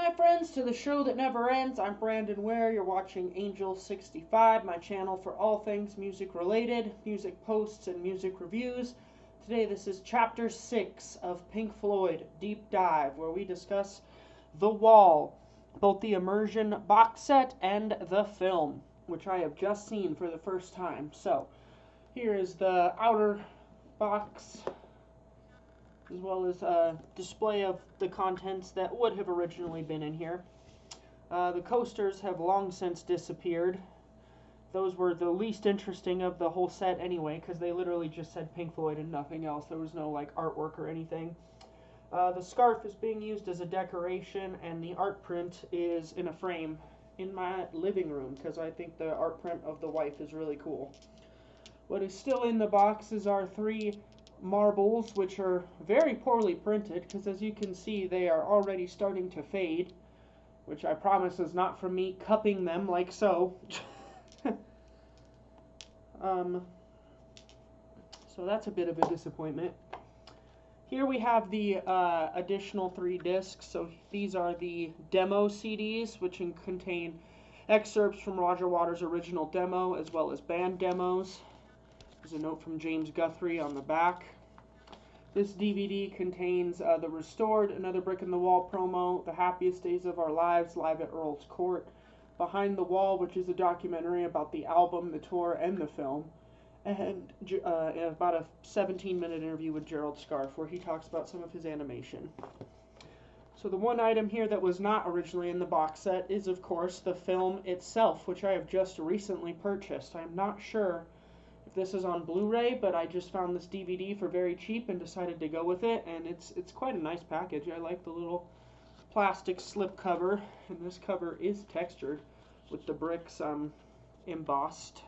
my friends, to the show that never ends. I'm Brandon Ware. You're watching Angel 65, my channel for all things music related, music posts, and music reviews. Today, this is Chapter 6 of Pink Floyd Deep Dive, where we discuss The Wall, both the Immersion box set and the film, which I have just seen for the first time. So, here is the outer box, as well as a display of the contents that would have originally been in here. The coasters have long since disappeared. Those were the least interesting of the whole set anyway, because they literally just said Pink Floyd and nothing else. There was no like artwork or anything. The scarf is being used as a decoration, and the art print is in a frame in my living room, because I think the art print of the wife is really cool. What is still in the box is our three marbles, which are very poorly printed, because as you can see they are already starting to fade, which I promise is not from me cupping them like so. So that's a bit of a disappointment. Here we have the additional 3 discs. So these are the demo CDs, which contain excerpts from Roger Waters' original demo as well as band demos. There's a note from James Guthrie on the back. This DVD contains the restored Another Brick in the Wall promo, The Happiest Days of Our Lives live at Earl's Court, Behind the Wall, which is a documentary about the album, the tour, and the film, and about a 17-minute interview with Gerald Scarfe where he talks about some of his animation. So the one item here that was not originally in the box set is, of course, the film itself, which I have just recently purchased. I'm not sure if this is on Blu-ray, but I just found this DVD for very cheap and decided to go with it, and it's quite a nice package. I like the little plastic slip cover, and this cover is textured with the bricks embossed.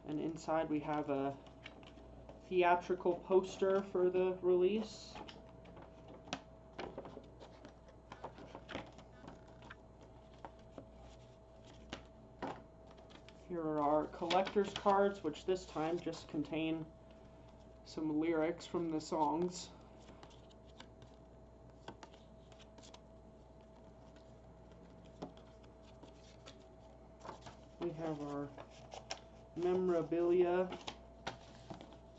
And inside we have a theatrical poster for the release. Here are our collector's cards, which this time just contain some lyrics from the songs. We have our memorabilia,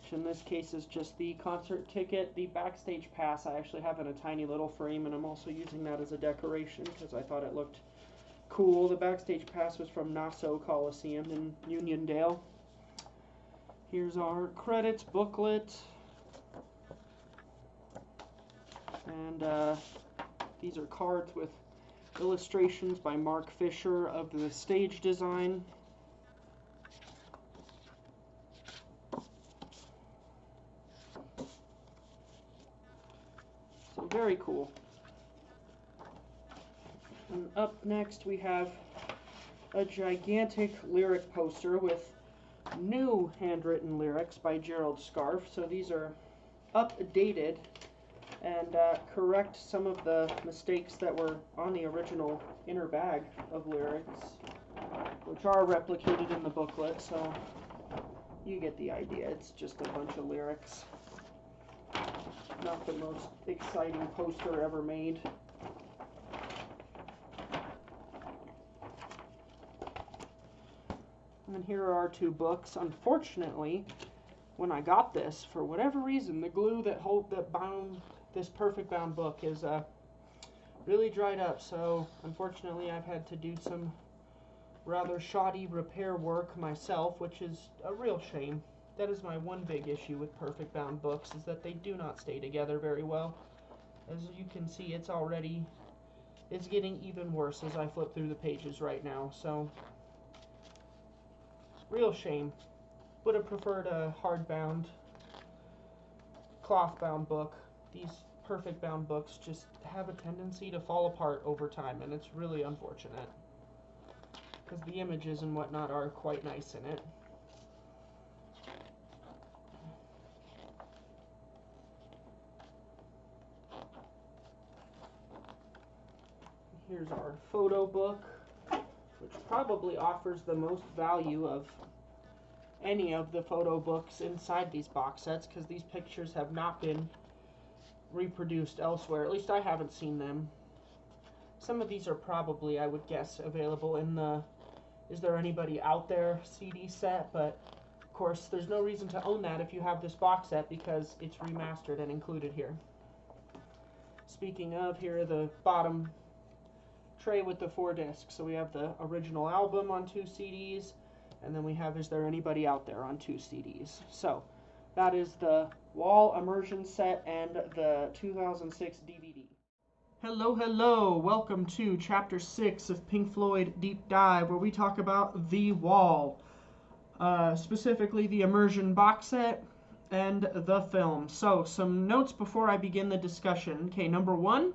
which in this case is just the concert ticket. The backstage pass I actually have in a tiny little frame, and I'm also using that as a decoration because I thought it looked cool. The backstage pass was from Nassau Coliseum in Uniondale. Here's our credits booklet, and these are cards with illustrations by Mark Fisher of the stage design. So very cool. And up next we have a gigantic lyric poster with new handwritten lyrics by Gerald Scarfe. So these are updated and correct some of the mistakes that were on the original inner bag of lyrics, which are replicated in the booklet, so you get the idea. It's just a bunch of lyrics. Not the most exciting poster ever made. And here are our 2 books. Unfortunately, when I got this, for whatever reason, the glue that bound this perfect bound book is really dried up. So unfortunately, I've had to do some rather shoddy repair work myself, which is a real shame. That is my one big issue with perfect bound books, is that they do not stay together very well. As you can see, it's getting even worse as I flip through the pages right now. So real shame. Would have preferred a hardbound, cloth-bound book. These perfect bound books just have a tendency to fall apart over time, and it's really unfortunate, because the images and whatnot are quite nice in it. Here's our photo book, which probably offers the most value of any of the photo books inside these box sets, because these pictures have not been reproduced elsewhere. At least I haven't seen them. Some of these are probably, I would guess, available in the Is There Anybody Out There CD set, but of course there's no reason to own that if you have this box set because it's remastered and included here. Speaking of, here are the bottom tray with the 4 discs. So we have the original album on 2 CDs, and then we have Is There Anybody Out There on 2 CDs. So that is the Wall Immersion set and the 2006 DVD. Hello, hello! Welcome to Chapter 6 of Pink Floyd Deep Dive, where we talk about The Wall, specifically the Immersion box set and the film. So, some notes before I begin the discussion. Okay, number 1,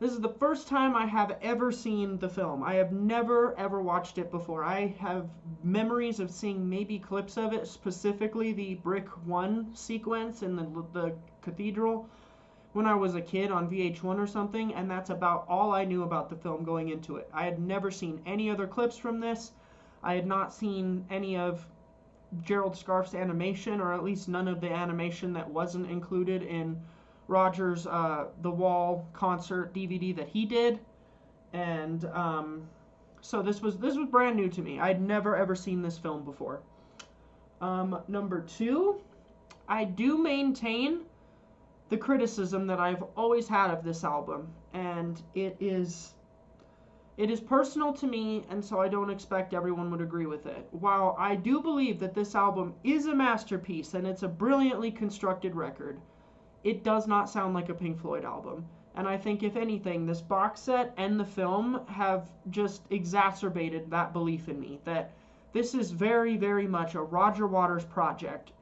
this is the first time I have ever seen the film. I have never, ever watched it before. I have memories of seeing maybe clips of it, specifically the Brick 1 sequence in the cathedral, when I was a kid on VH1 or something, and that's about all I knew about the film going into it. I had never seen any other clips from this. I had not seen any of Gerald Scarfe's animation, or at least none of the animation that wasn't included in Roger's The Wall concert DVD that he did. And so this was brand new to me. I'd never ever seen this film before. Number 2, I do maintain the criticism that I've always had of this album, and it is personal to me, and so I don't expect everyone would agree with it. While I do believe that this album is a masterpiece and it's a brilliantly constructed record, it does not sound like a Pink Floyd album. And I think, if anything, this box set and the film have just exacerbated that belief in me, that this is very, very much a Roger Waters project.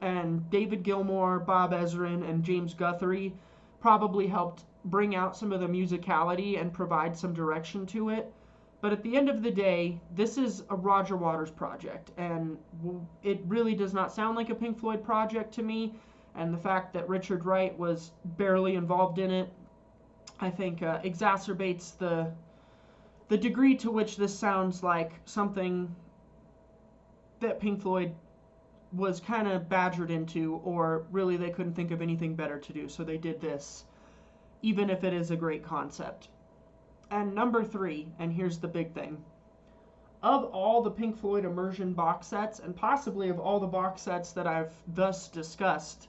And David Gilmour, Bob Ezrin, and James Guthrie probably helped bring out some of the musicality and provide some direction to it. But at the end of the day, this is a Roger Waters project, and it really does not sound like a Pink Floyd project to me. And the fact that Richard Wright was barely involved in it, I think, exacerbates the degree to which this sounds like something that Pink Floyd was kind of badgered into, or really they couldn't think of anything better to do, so they did this, even if it is a great concept. And number 3, and here's the big thing, of all the Pink Floyd Immersion box sets, and possibly of all the box sets that I've thus discussed,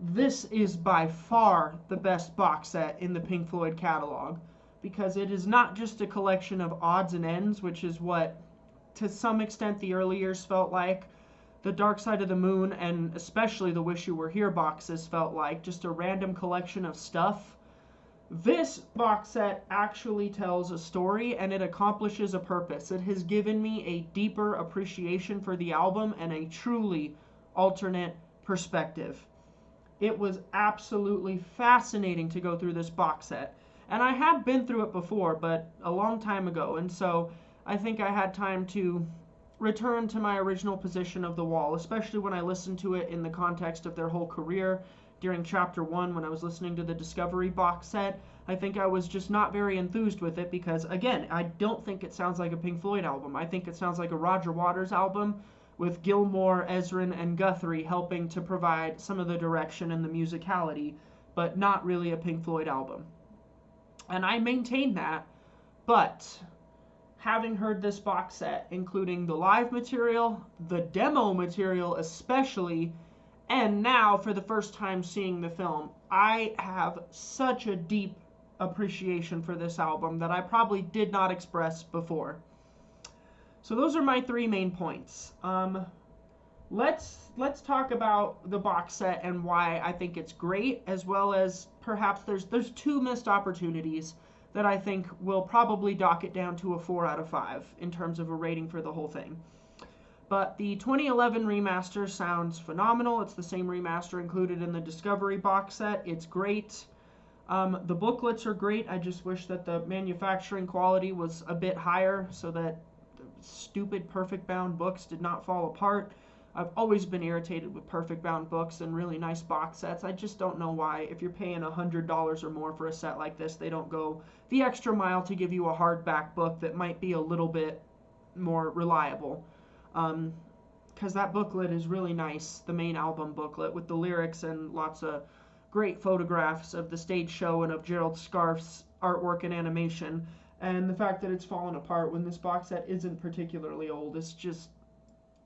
this is by far the best box set in the Pink Floyd catalog, because it is not just a collection of odds and ends, which is what, to some extent, the early years felt like. The Dark Side of the Moon, and especially the Wish You Were Here boxes, felt like just a random collection of stuff. This box set actually tells a story, and it accomplishes a purpose. It has given me a deeper appreciation for the album and a truly alternate perspective. It was absolutely fascinating to go through this box set. And I have been through it before, but a long time ago, and so I think I had time to return to my original position of The Wall, especially when I listened to it in the context of their whole career. During Chapter 1, when I was listening to the Discovery box set, I think I was just not very enthused with it because, again, I don't think it sounds like a Pink Floyd album. I think it sounds like a Roger Waters album with Gilmour, Ezrin, and Guthrie helping to provide some of the direction and the musicality, but not really a Pink Floyd album. And I maintain that, but having heard this box set, including the live material, the demo material especially, and now for the first time seeing the film, I have such a deep appreciation for this album that I probably did not express before. So those are my 3 main points. Let's talk about the box set and why I think it's great, as well as perhaps there's 2 missed opportunities that I think will probably dock it down to a 4 out of 5 in terms of a rating for the whole thing. But the 2011 remaster sounds phenomenal. It's the same remaster included in the Discovery box set. It's great. The booklets are great. I just wish that the manufacturing quality was a bit higher so that the stupid perfect bound books did not fall apart. I've always been irritated with perfect bound books and really nice box sets. I just don't know why, if you're paying $100 or more for a set like this, they don't go the extra mile to give you a hardback book that might be a little bit more reliable. Because that booklet is really nice, the main album booklet, with the lyrics and lots of great photographs of the stage show and of Gerald Scarf's artwork and animation. And the fact that it's fallen apart when this box set isn't particularly old is just,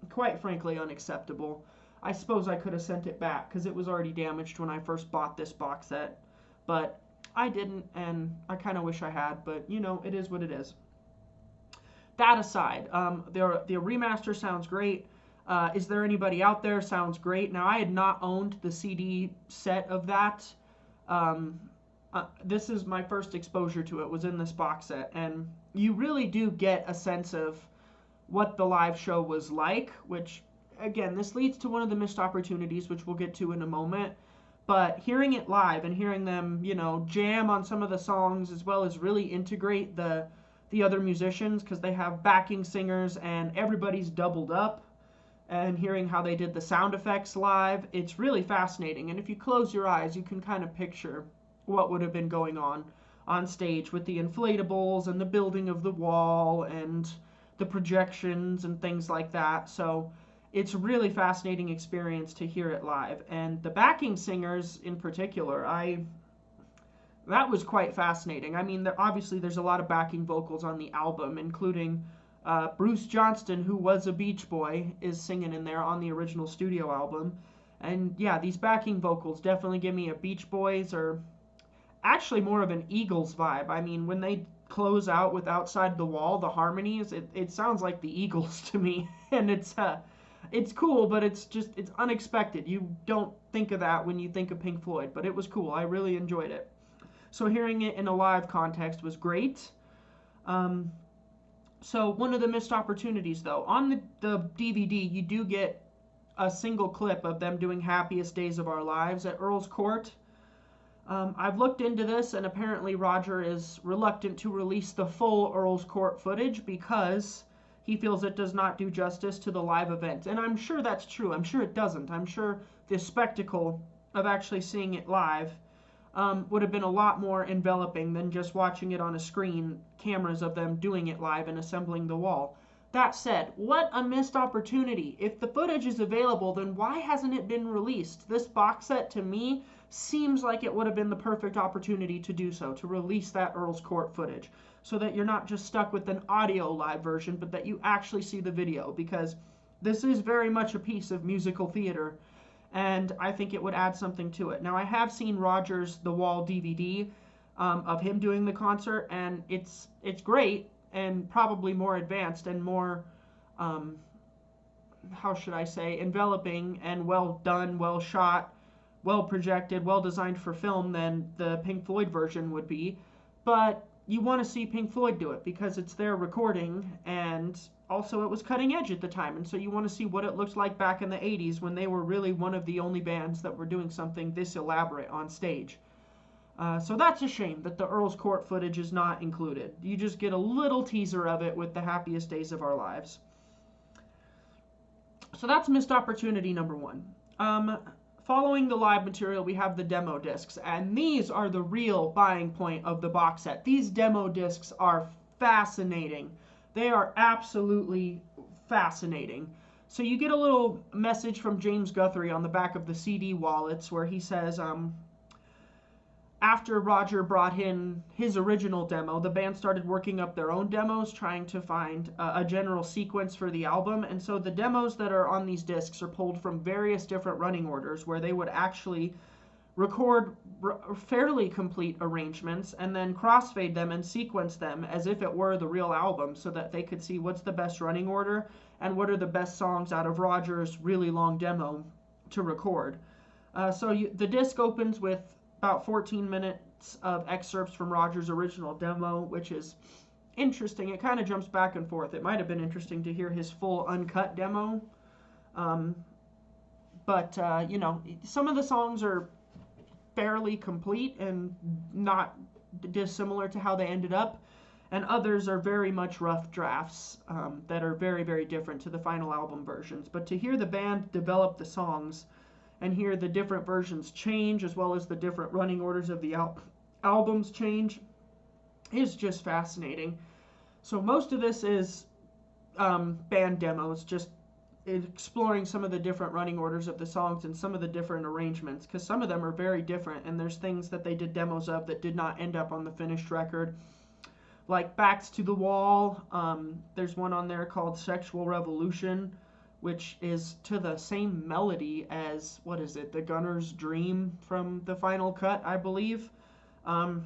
quite frankly, unacceptable. I suppose I could have sent it back because it was already damaged when I first bought this box set. But I didn't, and I kind of wish I had, but you know, it is what it is. That aside, the remaster sounds great. Is There Anybody Out There sounds great. Now, I had not owned the CD set of that. This is my first exposure to it, was in this box set, and you really do get a sense of what the live show was like, which, again, this leads to one of the missed opportunities, which we'll get to in a moment. But hearing it live and hearing them, you know, jam on some of the songs, as well as really integrate the other musicians, because they have backing singers and everybody's doubled up, and hearing how they did the sound effects live, it's really fascinating. And if you close your eyes, you can kind of picture what would have been going on stage with the inflatables and the building of the wall and the projections and things like that. So it's a really fascinating experience to hear it live. And the backing singers in particular, that was quite fascinating. I mean, obviously there's a lot of backing vocals on the album, including Bruce Johnston, who was a Beach Boy, is singing in there on the original studio album. And yeah, these backing vocals definitely give me a Beach Boys, or actually more of an Eagles vibe. I mean, when they close out with Outside the Wall, the harmonies, it sounds like the Eagles to me. And it's cool, but it's unexpected. You don't think of that when you think of Pink Floyd, but it was cool. I really enjoyed it. So hearing it in a live context was great. So one of the missed opportunities, though, on the DVD, you do get a single clip of them doing Happiest Days of Our Lives at Earl's Court. I've looked into this, and apparently Roger is reluctant to release the full Earl's Court footage because he feels it does not do justice to the live event. And I'm sure that's true. I'm sure it doesn't. I'm sure the spectacle of actually seeing it live would have been a lot more enveloping than just watching it on a screen, cameras of them doing it live and assembling the wall. That said, what a missed opportunity. If the footage is available, then why hasn't it been released? This box set, to me, seems like it would have been the perfect opportunity to do so, to release that Earl's Court footage, so that you're not just stuck with an audio live version, but that you actually see the video, because this is very much a piece of musical theater, and I think it would add something to it. Now, I have seen Roger's The Wall DVD of him doing the concert, and it's great, and probably more advanced and more, how should I say, enveloping and well done, well shot, well projected, well designed for film than the Pink Floyd version would be. But you want to see Pink Floyd do it because it's their recording, and also it was cutting edge at the time, and so you want to see what it looked like back in the 80s when they were really one of the only bands that were doing something this elaborate on stage. So that's a shame that the Earl's Court footage is not included. You just get a little teaser of it with the Happiest Days of Our Lives. So that's missed opportunity number one. Following the live material, we have the demo discs, and these are the real buying point of the box set. These demo discs are fascinating. They are absolutely fascinating. So you get a little message from James Guthrie on the back of the CD wallets where he says, after Roger brought in his original demo, the band started working up their own demos, trying to find a general sequence for the album. And so the demos that are on these discs are pulled from various different running orders where they would actually record fairly complete arrangements and then crossfade them and sequence them as if it were the real album, so that they could see what's the best running order and what are the best songs out of Roger's really long demo to record. The disc opens with about 14 minutes of excerpts from Roger's original demo, which is interesting. It kind of jumps back and forth. It might have been interesting to hear his full uncut demo. You know, some of the songs are fairly complete and not dissimilar to how they ended up, and others are very much rough drafts that are very, very different to the final album versions. But to hear the band develop the songs and hear the different versions change, as well as the different running orders of the albums change, is just fascinating. So most of this is band demos, just exploring some of the different running orders of the songs and some of the different arrangements, because some of them are very different, and there's things that they did demos of that did not end up on the finished record, like Backs to the Wall. There's one on there called Sexual Revolution, which is to the same melody as, what is it, The Gunner's Dream from the final cut, I believe. And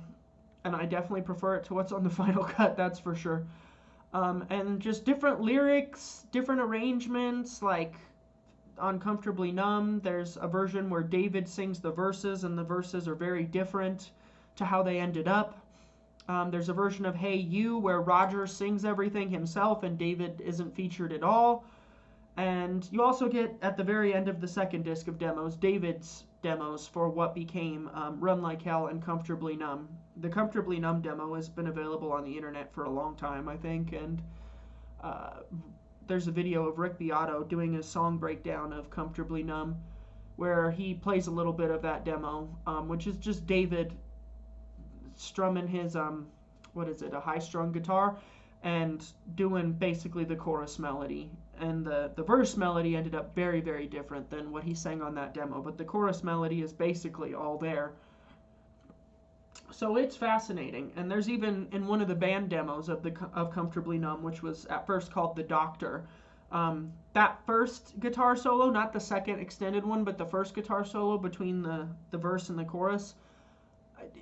I definitely prefer it to what's on the final cut, that's for sure. And just different lyrics, different arrangements, like on Comfortably Numb, there's a version where David sings the verses, and the verses are very different to how they ended up. There's a version of Hey You where Roger sings everything himself and David isn't featured at all. And you also get, at the very end of the second disc of demos, David's demos for what became Run Like Hell and Comfortably Numb. The Comfortably Numb demo has been available on the internet for a long time, I think, and there's a video of Rick Beato doing a song breakdown of Comfortably Numb where he plays a little bit of that demo, which is just David strumming his, what is it, a high-strung guitar, and doing basically the chorus melody. And the verse melody ended up very, very different than what he sang on that demo, but the chorus melody is basically all there. So it's fascinating, and there's even in one of the band demos of Comfortably Numb, which was at first called The Doctor, that first guitar solo, not the second extended one, but the first guitar solo between the verse and the chorus,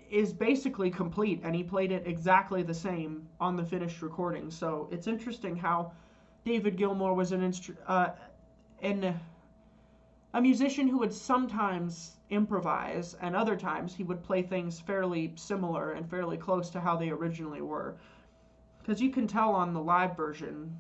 is basically complete, and he played it exactly the same on the finished recording. So it's interesting how David Gilmour was a musician who would sometimes improvise, and other times he would play things fairly similar and fairly close to how they originally were. Because you can tell on the live version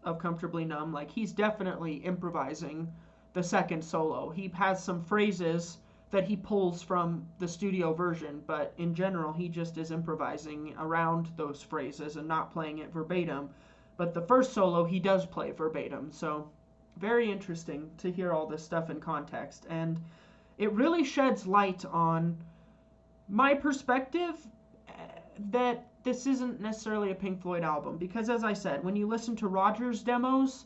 of Comfortably Numb, like, he's definitely improvising the second solo. He has some phrases that he pulls from the studio version, but in general he just is improvising around those phrases and not playing it verbatim. But the first solo he does play verbatim, so very interesting to hear all this stuff in context, and it really sheds light on my perspective that this isn't necessarily a Pink Floyd album, because as I said, when you listen to Roger's demos,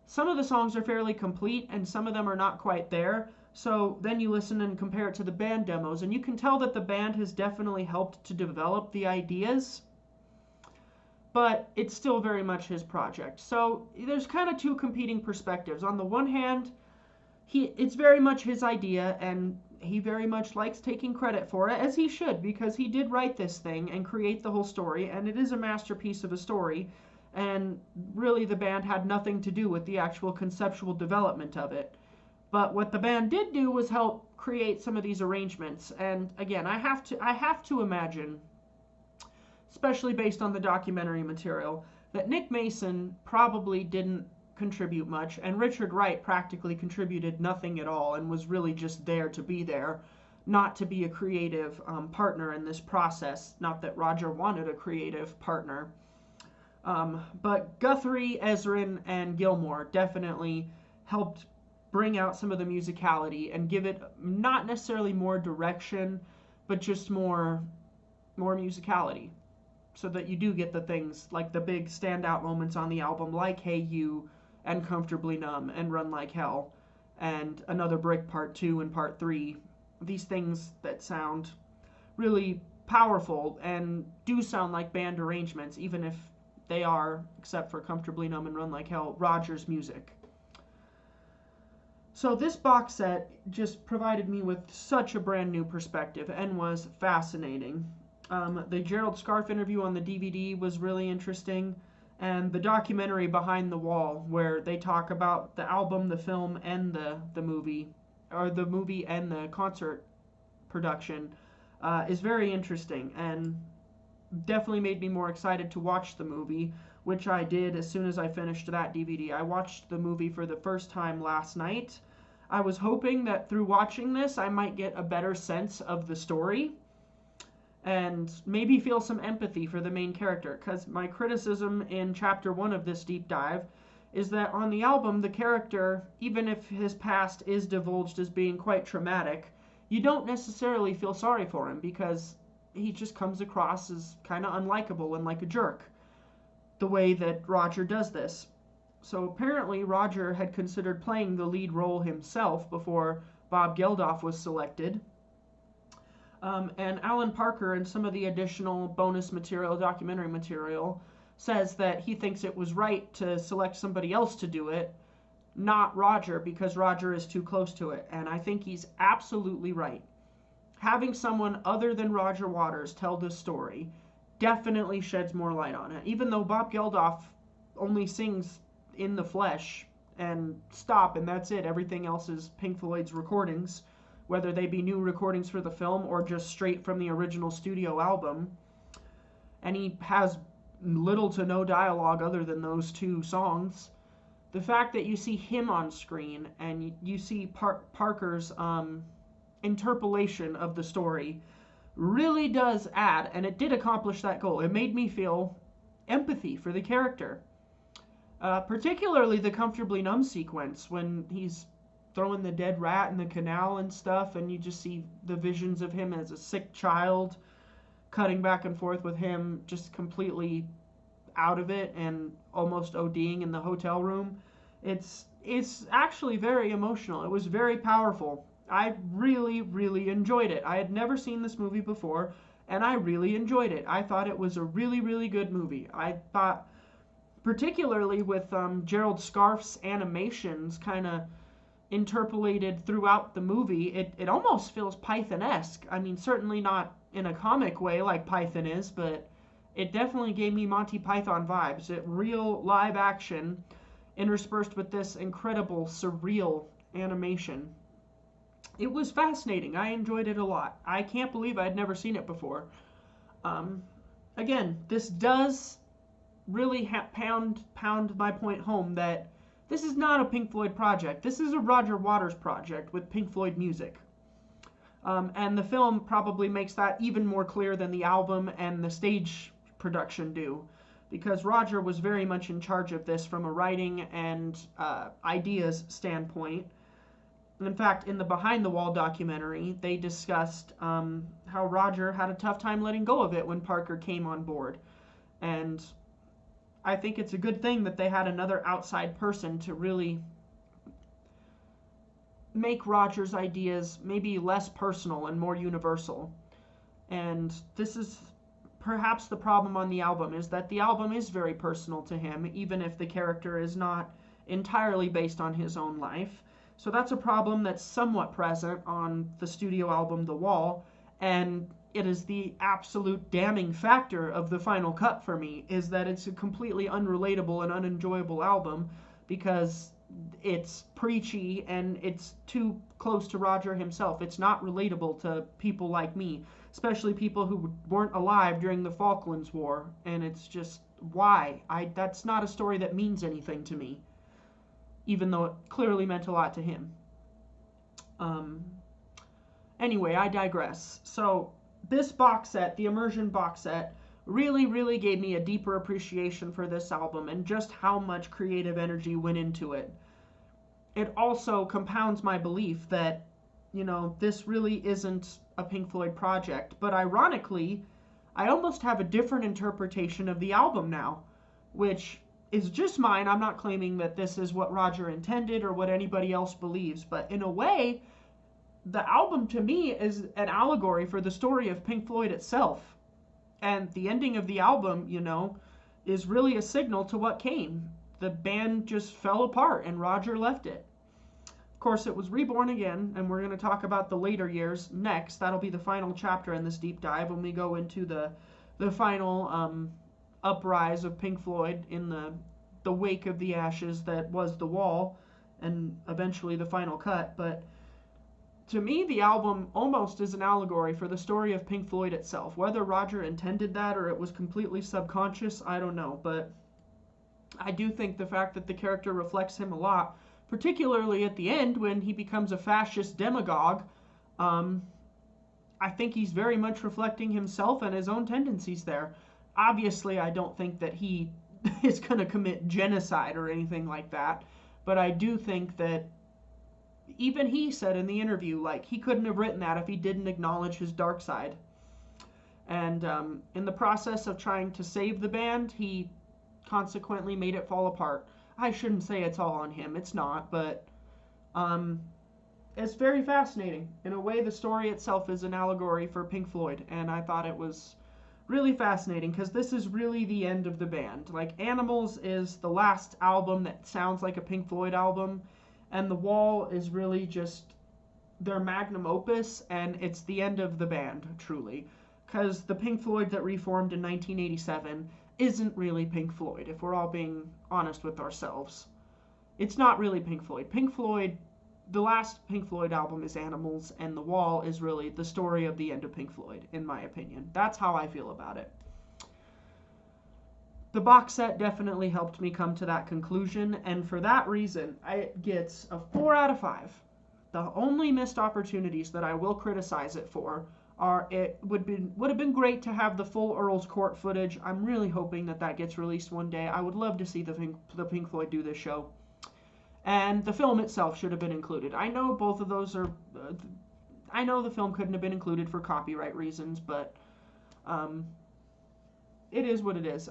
some of the songs are fairly complete and some of them are not quite there. So then you listen and compare it to the band demos, and you can tell that the band has definitely helped to develop the ideas, but it's still very much his project. So there's kind of two competing perspectives. On the one hand, it's very much his idea, and he very much likes taking credit for it, as he should, because he did write this thing and create the whole story, and it is a masterpiece of a story, and really the band had nothing to do with the actual conceptual development of it. But what the band did do was help create some of these arrangements. And again, I have to imagine, especially based on the documentary material, that Nick Mason probably didn't contribute much, and Richard Wright practically contributed nothing at all and was really just there to be there, not to be a creative partner in this process. Not that Roger wanted a creative partner. But Guthrie, Ezrin, and Gilmour definitely helped bring out some of the musicality and give it not necessarily more direction, but just more musicality, so that you do get the things like the big standout moments on the album, like Hey You and Comfortably Numb and Run Like Hell and Another Brick Part 2 and Part 3. These things that sound really powerful and do sound like band arrangements, even if they are, except for Comfortably Numb and Run Like Hell, Roger's music. So this box set just provided me with such a brand new perspective and was fascinating. The Gerald Scarfe interview on the DVD was really interesting, and the documentary Behind the Wall, where they talk about the album, the film, and the movie, or the movie and the concert production, is very interesting, and definitely made me more excited to watch the movie, which I did as soon as I finished that DVD. I watched the movie for the first time last night. I was hoping that through watching this I might get a better sense of the story and maybe feel some empathy for the main character, because my criticism in chapter 1 of this deep dive is that on the album, the character, even if his past is divulged as being quite traumatic, you don't necessarily feel sorry for him, because he just comes across as kind of unlikable and like a jerk, the way that Roger does this. So apparently Roger had considered playing the lead role himself before Bob Geldof was selected. And Alan Parker, in some of the additional bonus material, documentary material, says that he thinks it was right to select somebody else to do it, not Roger, because Roger is too close to it. And I think he's absolutely right. Having someone other than Roger Waters tell this story definitely sheds more light on it. Even though Bob Geldof only sings in the flesh and stop, and that's it. Everything else is Pink Floyd's recordings, whether they be new recordings for the film or just straight from the original studio album. And he has little to no dialogue other than those two songs. The fact that you see him on screen and you see Parker's interpolation of the story really does add, and it did accomplish that goal. It made me feel empathy for the character. Particularly the Comfortably Numb sequence when he's throwing the dead rat in the canal and stuff, and you just see the visions of him as a sick child, cutting back and forth with him just completely out of it and almost ODing in the hotel room. It's actually very emotional. It was very powerful. I really, really enjoyed it. I had never seen this movie before, and I really enjoyed it. I thought it was a really, really good movie. I thought, particularly with Gerald Scarfe's animations kind of interpolated throughout the movie, it almost feels Python-esque. I mean, certainly not in a comic way like Python is, but it definitely gave me Monty Python vibes. It real live action interspersed with this incredible surreal animation. It was fascinating. I enjoyed it a lot. I can't believe I'd never seen it before. Again, this does really pound my point home that this is not a Pink Floyd project. This is a Roger Waters project with Pink Floyd music. And the film probably makes that even more clear than the album and the stage production do, because Roger was very much in charge of this from a writing and ideas standpoint. In fact, in the Behind the Wall documentary, they discussed how Roger had a tough time letting go of it when Parker came on board. And I think it's a good thing that they had another outside person to really make Roger's ideas maybe less personal and more universal. And this is perhaps the problem on the album, is that the album is very personal to him, even if the character is not entirely based on his own life. So that's a problem that's somewhat present on the studio album The Wall, and it is the absolute damning factor of the final cut for me, is that it's a completely unrelatable and unenjoyable album because it's preachy and it's too close to Roger himself. It's not relatable to people like me, especially people who weren't alive during the Falklands War, and it's just, why? That's not a story that means anything to me, even though it clearly meant a lot to him. Anyway, I digress. So this box set, the Immersion box set, really, really gave me a deeper appreciation for this album and just how much creative energy went into it. It also compounds my belief that, you know, this really isn't a Pink Floyd project. But ironically, I almost have a different interpretation of the album now, which is just mine. I'm not claiming that this is what Roger intended or what anybody else believes, but in a way, the album to me is an allegory for the story of Pink Floyd itself. And the ending of the album, you know, is really a signal to what came. The band just fell apart and Roger left it. Of course, it was reborn again, and we're going to talk about the later years next. That'll be the final chapter in this deep dive when we go into the final uprise of Pink Floyd in the wake of the ashes that was The Wall and eventually the final cut. But to me, the album almost is an allegory for the story of Pink Floyd itself. Whether Roger intended that or it was completely subconscious, I don't know. But I do think the fact that the character reflects him a lot, particularly at the end when he becomes a fascist demagogue, I think he's very much reflecting himself and his own tendencies there. Obviously, I don't think that he is going to commit genocide or anything like that, but I do think that even he said in the interview, like, he couldn't have written that if he didn't acknowledge his dark side. And in the process of trying to save the band, he consequently made it fall apart. I shouldn't say it's all on him. It's not, but it's very fascinating. In a way, the story itself is an allegory for Pink Floyd, and I thought it was really fascinating because this is really the end of the band. Like, Animals is the last album that sounds like a Pink Floyd album, and The Wall is really just their magnum opus, and it's the end of the band, truly. Because the Pink Floyd that reformed in 1987 isn't really Pink Floyd, if we're all being honest with ourselves. It's not really Pink Floyd. Pink Floyd, the last Pink Floyd album is Animals, and The Wall is really the story of the end of Pink Floyd, in my opinion. That's how I feel about it. The box set definitely helped me come to that conclusion, and for that reason, it gets a 4 out of 5. The only missed opportunities that I will criticize it for are it would have been great to have the full Earl's Court footage. I'm really hoping that gets released one day. I would love to see the Pink Floyd do this show. And the film itself should have been included. I know both of those are... I know the film couldn't have been included for copyright reasons, but it is what it is.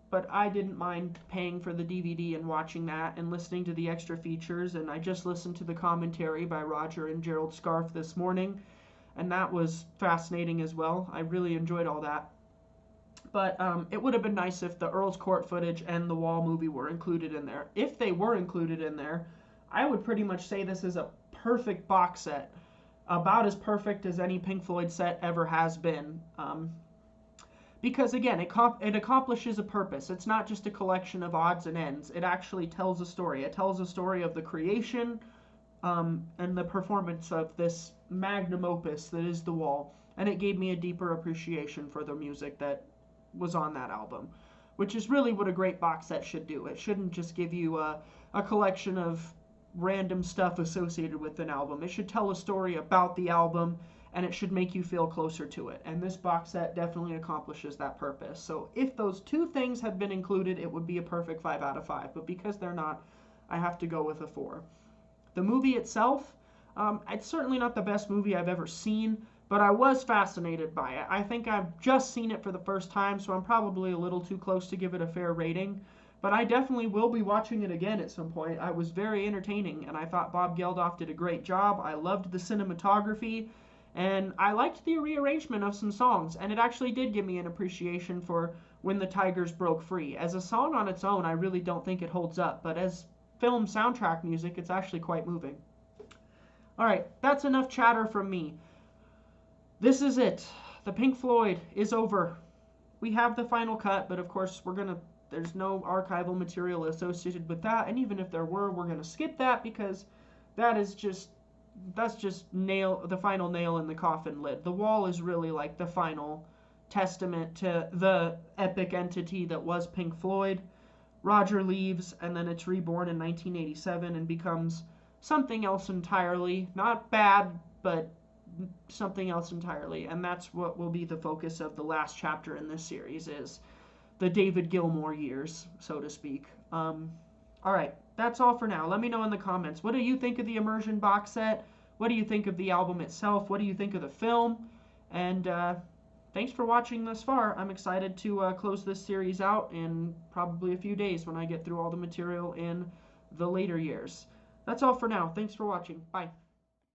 But I didn't mind paying for the DVD and watching that and listening to the extra features, and I just listened to the commentary by Roger and Gerald Scarfe this morning, and that was fascinating as well. I really enjoyed all that. But it would have been nice if the Earl's Court footage and the Wall movie were included in there. If they were included in there, I would pretty much say this is a perfect box set. About as perfect as any Pink Floyd set ever has been. Because again, it accomplishes a purpose. It's not just a collection of odds and ends. It actually tells a story. It tells a story of the creation and the performance of this magnum opus that is The Wall. And it gave me a deeper appreciation for the music that was on that album, which is really what a great box set should do. It shouldn't just give you a collection of random stuff associated with an album. It should tell a story about the album, and it should make you feel closer to it. And this box set definitely accomplishes that purpose. So if those two things had been included, it would be a perfect 5 out of 5. But because they're not, I have to go with a 4. The movie itself, it's certainly not the best movie I've ever seen, but I was fascinated by it. I think I've just seen it for the first time, so I'm probably a little too close to give it a fair rating. But I definitely will be watching it again at some point. I was very entertaining, and I thought Bob Geldof did a great job. I loved the cinematography, and I liked the rearrangement of some songs, and it actually did give me an appreciation for When the Tigers Broke Free. As a song on its own, I really don't think it holds up, but as film soundtrack music, it's actually quite moving. Alright, that's enough chatter from me. This is it. The Pink Floyd is over. We have the final cut, but of course there's no archival material associated with that, and even if there were, we're gonna skip that because that's just the final nail in the coffin lid. The Wall is really like the final testament to the epic entity that was Pink Floyd. Roger leaves, and then it's reborn in 1987 and becomes something else entirely. Not bad, but something else entirely, and that's what will be the focus of the last chapter in this series, is the David Gilmour years, so to speak. Alright, that's all for now. Let me know in the comments, what do you think of the Immersion box set? What do you think of the album itself? What do you think of the film? And thanks for watching thus far. I'm excited to close this series out in probably a few days when I get through all the material in the later years. That's all for now. Thanks for watching. Bye.